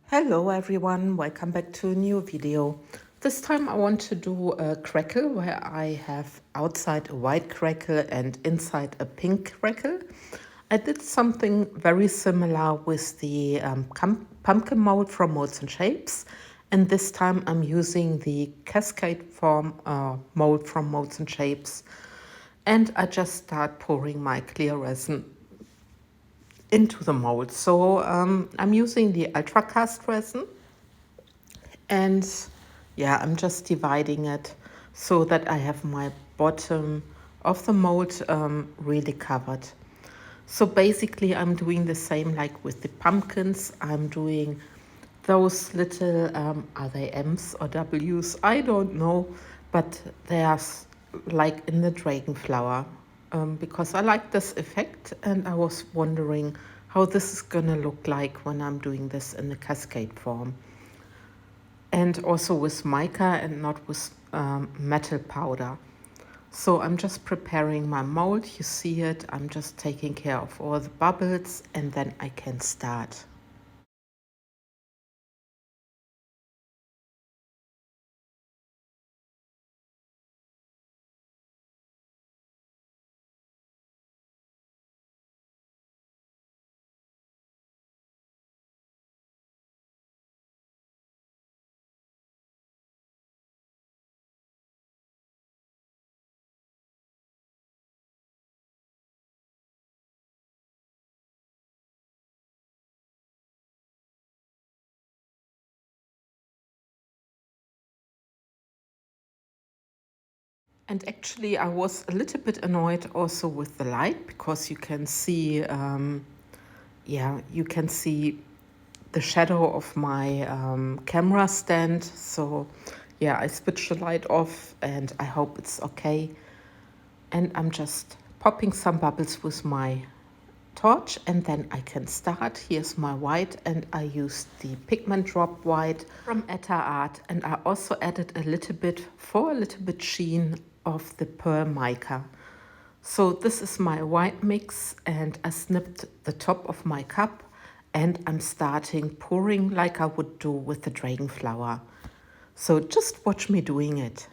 Hello everyone, welcome back to a new video. This time I want to do a crackle where I have outside a white crackle and inside a pink crackle. I did something very similar with the pumpkin mold from Molds and Shapes, and this time I'm using the Cascade mold from Molds and Shapes, and I just start pouring my clear resin into the mold. So I'm using the Ultracast resin, and yeah, I'm just dividing it so that I have my bottom of the mold really covered. So basically I'm doing the same like with the pumpkins. I'm doing those little, are they M's or W's? I don't know, but they are like in the dragon flower, because I like this effect and I was wondering how this is gonna look like when I'm doing this in the cascade form. And also with mica and not with metal powder. So I'm just preparing my mold, you see it, I'm just taking care of all the bubbles and then I can start. And actually I was a little bit annoyed also with the light because you can see, you can see the shadow of my camera stand. So yeah, I switched the light off and I hope it's okay. And I'm just popping some bubbles with my torch and then I can start. Here's my white and I used the pigment drop white from Etter Art, and I also added a little bit sheen of the pearl mica. So this is my white mix and I snipped the top of my cup and I'm starting pouring like I would do with the dragon flower. So just watch me doing it.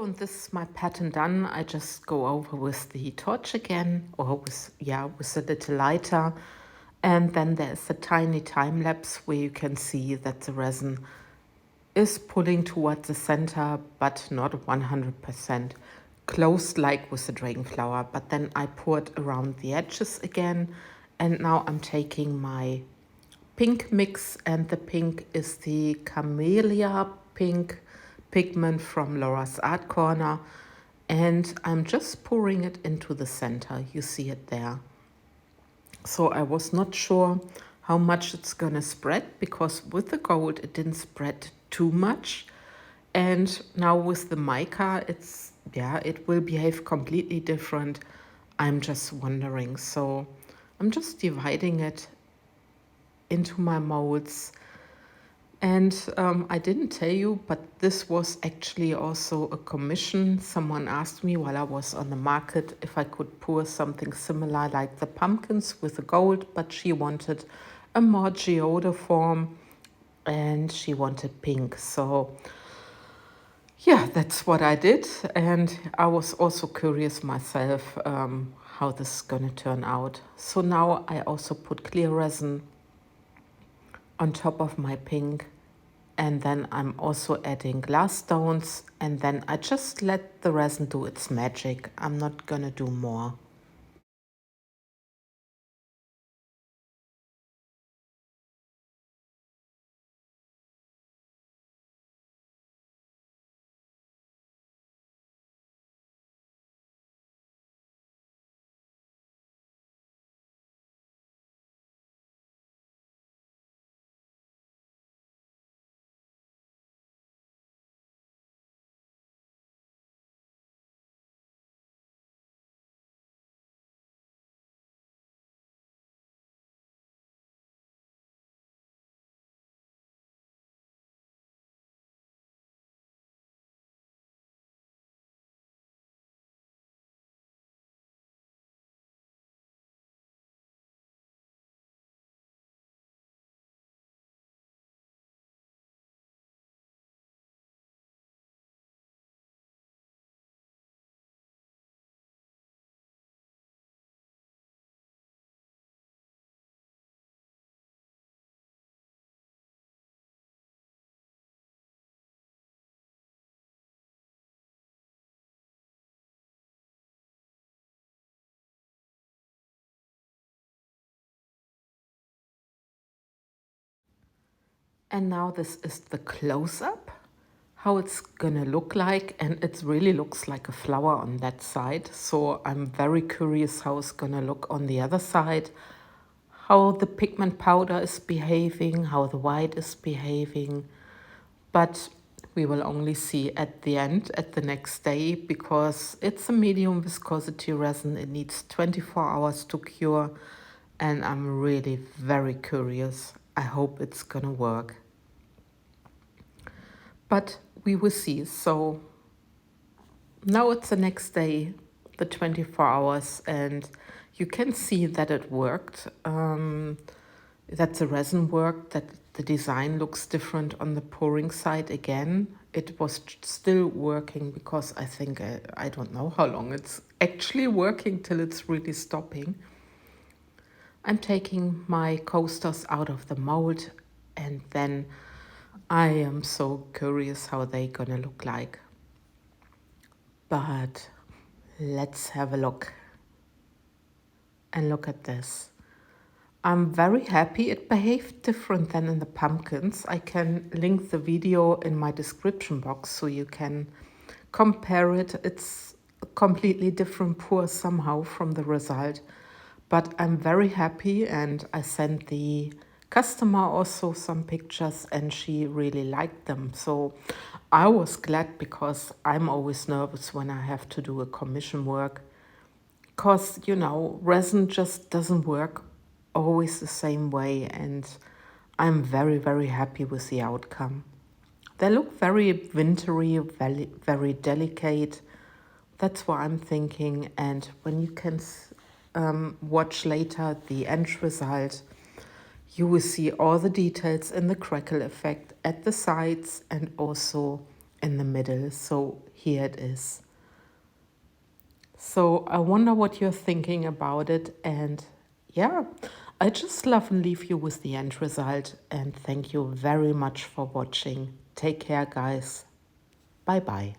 And this is my pattern done. I just go over with the torch again, or with, yeah, with a little lighter. And then there's a tiny time lapse where you can see that the resin is pulling towards the center, but not 100% close like with the dragon flower. But then I poured around the edges again. And now I'm taking my pink mix, and the pink is the Camelia Pink Pigment from Laura's Art Corner, and I'm just pouring it into the center. You see it there. So I was not sure how much it's gonna spread, because with the gold it didn't spread too much, and now with the mica it's, yeah, it will behave completely different. I'm just wondering, so I'm just dividing it into my molds. And I didn't tell you, but this was actually also a commission. Someone asked me while I was on the market if I could pour something similar like the pumpkins with the gold, but she wanted a more geode form and she wanted pink. So yeah, that's what I did. And I was also curious myself how this is gonna turn out. So now I also put clear resin on top of my pink, and then I'm also adding glass stones, and then I just let the resin do its magic. I'm not gonna do more. And now this is the close-up, how it's gonna look like, and it really looks like a flower on that side. So I'm very curious how it's gonna look on the other side, how the pigment powder is behaving, how the white is behaving. But we will only see at the end, at the next day, because it's a medium viscosity resin. It needs 24 hours to cure, and I'm really very curious. I hope it's gonna work. But we will see. So now it's the next day, the 24 hours, and you can see that it worked, that the resin worked, that the design looks different on the pouring side again. It was still working because I think, I don't know how long it's actually working till it's really stopping. I'm taking my coasters out of the mold, and then I am so curious how they're gonna look like. But let's have a look. And look at this. I'm very happy. It behaved different than in the pumpkins. I can link the video in my description box so you can compare it. It's a completely different pour somehow from the result. But I'm very happy, and I sent the customer also some pictures and she really liked them. So I was glad, because I'm always nervous when I have to do a commission work, because, you know, resin just doesn't work always the same way, and I'm very, very happy with the outcome. They look very wintry, very, very delicate. That's what I'm thinking. And when you can watch later the end result, you will see all the details in the crackle effect at the sides and also in the middle. So here it is. So I wonder what you're thinking about it. And yeah, I just love and leave you with the end result. And thank you very much for watching. Take care, guys. Bye bye.